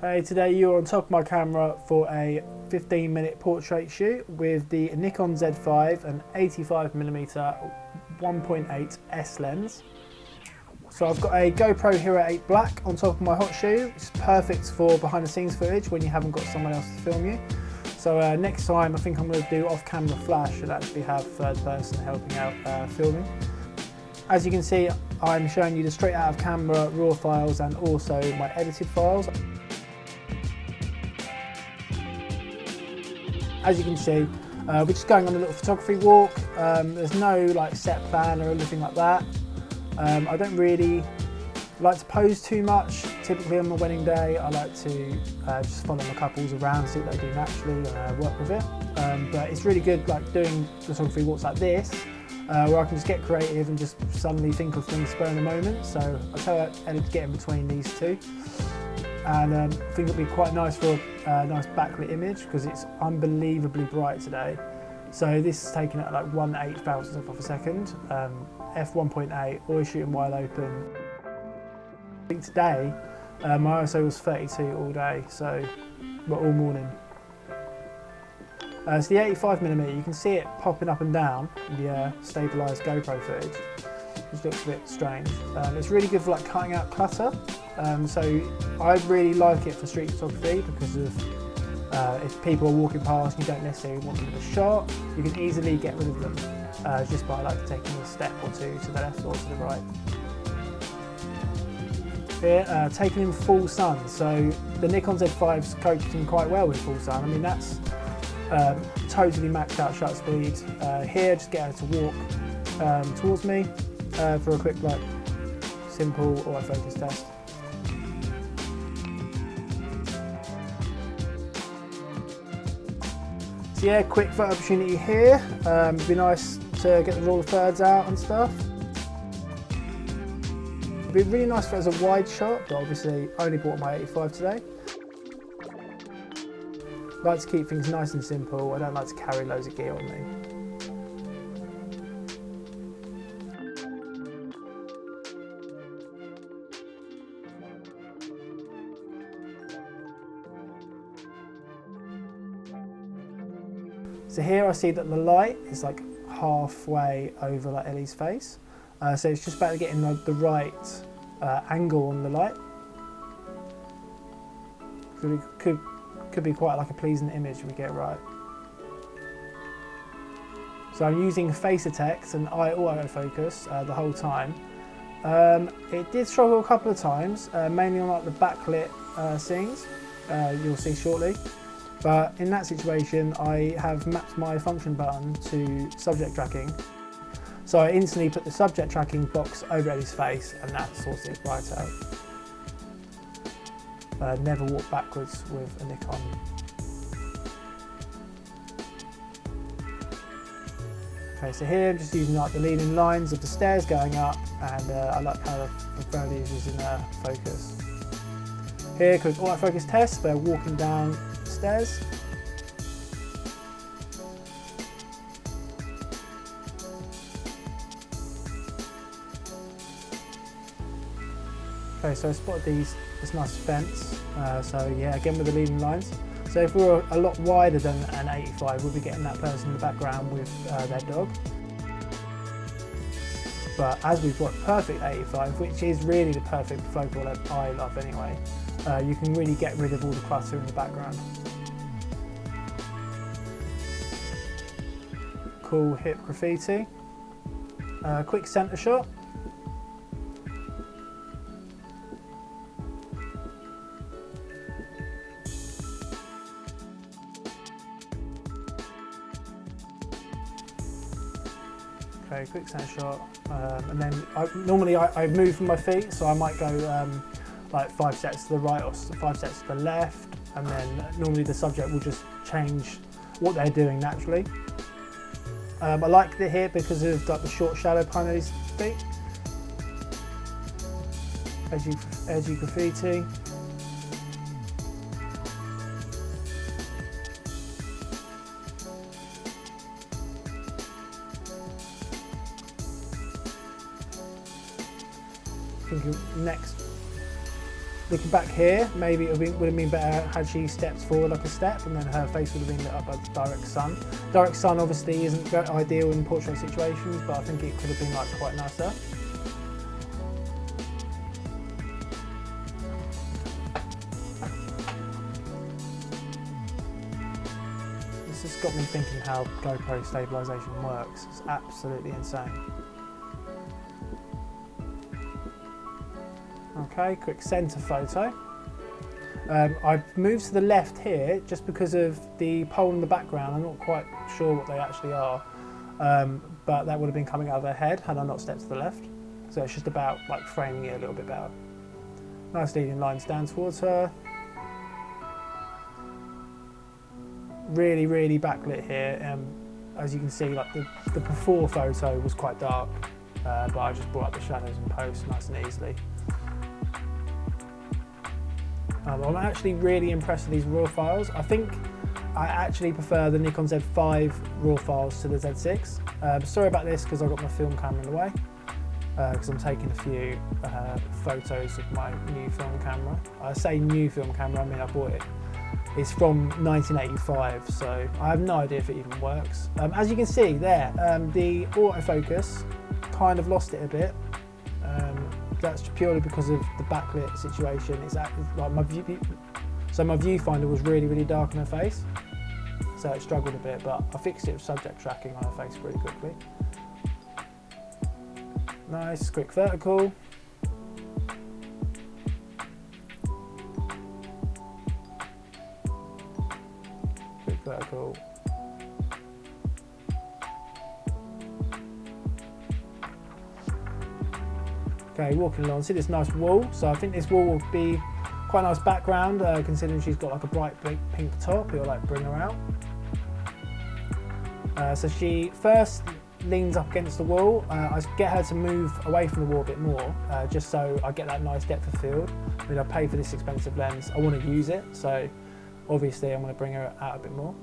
Hey, today you're on top of my camera for a 15-minute portrait shoot with the Nikon Z5 and 85mm 1.8 S lens. So I've got a GoPro Hero 8 Black on top of my hot shoe. It's perfect for behind the scenes footage when you haven't got someone else to film you. So next time I think I'm going to do off-camera flash and actually have third person helping out filming. As you can see, I'm showing you the straight out of camera raw files and also my edited files. As you can see, we're just going on a little photography walk. There's no like set plan or anything like that. I don't really like to pose too much. Typically on my wedding day, I like to just follow my couples around, see what they do naturally, and work with it. But it's really good like doing photography walks like this, where I can just get creative and just suddenly think of things spur in the moment. So I tell Ellie to get in between these two. And I think it'll be quite nice for a nice backlit image because it's unbelievably bright today. So this is taken at like 1/8,000th of a second, f1.8, always shooting wide open. I think today my ISO was 32 all day, so all morning. So the 85mm, you can see it popping up and down in the stabilised GoPro footage, which looks a bit strange. It's really good for like cutting out clutter. So I really like it for street photography because of if people are walking past and you don't necessarily want them in the shot, you can easily get rid of them just by like taking a step or two to the left or to the right. Here, taken in full sun. So the Nikon Z5's coping quite well with full sun. I mean that's totally maxed out shutter speed. Here, just get her to walk towards me for a quick like simple autofocus test. So yeah, quick photo opportunity here. It'd be nice to get the raw thirds out and stuff. It'd be really nice if it was a wide shot, but obviously I only bought my 85 today. I like to keep things nice and simple. I don't like to carry loads of gear on me. So here I see that the light is like halfway over like Ellie's face. So it's just about getting the right angle on the light. So it could be quite like a pleasing image if we get it right. So I'm using face detect and eye autofocus the whole time. It did struggle a couple of times, mainly on like the backlit scenes, you'll see shortly. But in that situation, I have mapped my function button to subject tracking. So I instantly put the subject tracking box over Ellie's face and that sorts it right out. Never walk backwards with a Nikon. Okay, so here I'm just using like the leading lines of the stairs going up, and I like how the phone is in focus. Here, quick autofocus test, they're walking down stairs. Okay, so I spotted this nice fence. So yeah, again with the leading lines. So if we were a lot wider than an 85, we'll be getting that person in the background with their dog. But as we've got perfect 85, which is really the perfect focal length I love anyway, you can really get rid of all the clutter in the background. Cool hip graffiti. Quick centre shot. Okay, quick centre shot. And then normally I move from my feet, so I might go like 5 steps to the right or 5 steps to the left, and then normally the subject will just change what they're doing naturally. I like it here because of like the short shadow behind these feet. Edgy graffiti. I think next looking back here, maybe it would have been better had she stepped forward like a step, and then her face would have been lit up by the direct sun. Direct sun obviously isn't very ideal in portrait situations, but I think it could have been like quite nicer. This has got me thinking how GoPro stabilisation works. It's absolutely insane. Okay, quick centre photo. I've moved to the left here just because of the pole in the background. I'm not quite sure what they actually are, but that would have been coming out of her head had I not stepped to the left. So it's just about like framing it a little bit better. Nice leading lines down towards her. Really, really backlit here. As you can see, like the before photo was quite dark, but I just brought up the shadows in post nice and easily. I'm actually really impressed with these RAW files. I think I actually prefer the Nikon Z5 RAW files to the Z6. Sorry about this because I've got my film camera in the way, because I'm taking a few photos of my new film camera. I say new film camera, I mean I bought it. It's from 1985, so I have no idea if it even works. As you can see there, the autofocus kind of lost it a bit. That's purely because of the backlit situation. It's like my viewfinder was really, really dark on her face, so it struggled a bit, but I fixed it with subject tracking on her face pretty quickly. Nice, quick vertical. Quick vertical. Okay, walking along, see this nice wall. So I think this wall will be quite a nice background, considering she's got like a bright pink top. It'll like bring her out. So she first leans up against the wall. I get her to move away from the wall a bit more, just so I get that nice depth of field. I mean, I pay for this expensive lens. I want to use it, so obviously I'm going to bring her out a bit more.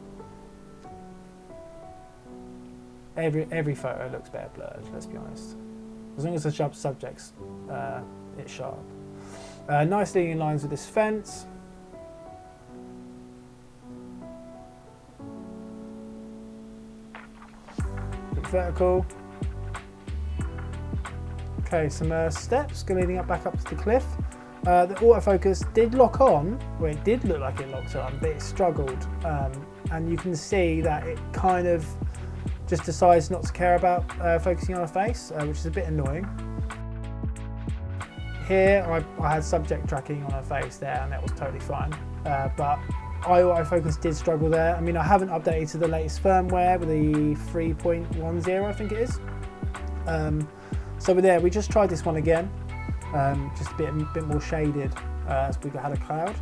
Every photo looks better blurred, let's be honest. As long as the subject's it's sharp. Nice leading lines with this fence. Quick vertical. Okay, some steps leading back up to the cliff. The autofocus did lock on, well it did look like it locked on, but it struggled. And you can see that it kind of just decides not to care about focusing on her face, which is a bit annoying. Here I had subject tracking on her face there and that was totally fine, but autofocus did struggle there. I mean, I haven't updated to the latest firmware with the 3.10 I think it is. So we're there, we just tried this one again, just a bit more shaded as we had a cloud.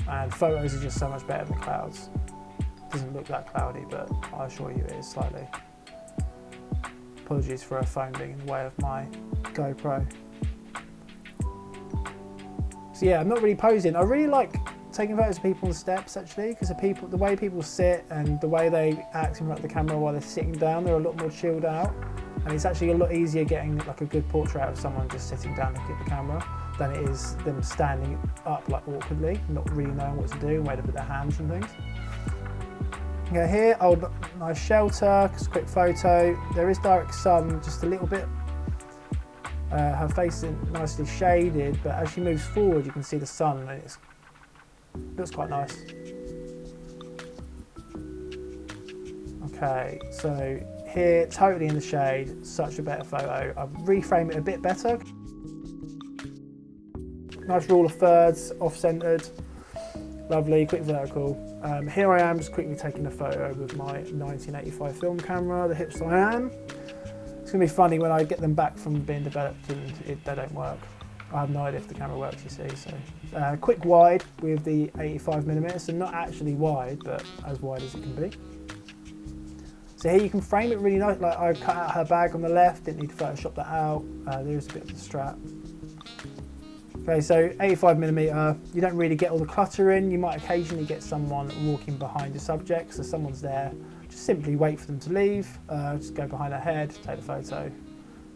And photos are just so much better than clouds. Doesn't look that cloudy, but I assure you it is slightly. Apologies for a phone being in the way of my GoPro. So yeah, I'm not really posing. I really like taking photos of people on the steps actually, because the way people sit and the way they act in front of the camera while they're sitting down, they're a lot more chilled out. And it's actually a lot easier getting like a good portrait of someone just sitting down looking at the camera than it is them standing up like awkwardly, not really knowing what to do, where to put their hands and things. Okay, here, nice shelter, quick photo. There is direct sun, just a little bit. Her face is nicely shaded, but as she moves forward, you can see the sun, and it looks quite nice. Okay, so here, totally in the shade, such a better photo. I've reframed it a bit better. Nice rule of thirds, off-centered. Lovely, quick vertical. Here I am just quickly taking a photo with my 1985 film camera, the Hips I Am. It's going to be funny when I get them back from being developed and they don't work. I have no idea if the camera works, you see. So, quick wide with the 85mm, so not actually wide, but as wide as it can be. So here you can frame it really nice. Like I cut out her bag on the left, didn't need to Photoshop that out. There's a bit of the strap. Okay, so 85mm, you don't really get all the clutter in. You might occasionally get someone walking behind the subject, so someone's there. Just simply wait for them to leave, just go behind her head, take the photo,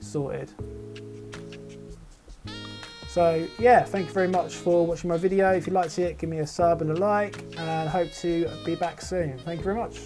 sorted. So yeah, thank you very much for watching my video. If you liked it, give me a sub and a like, and hope to be back soon. Thank you very much.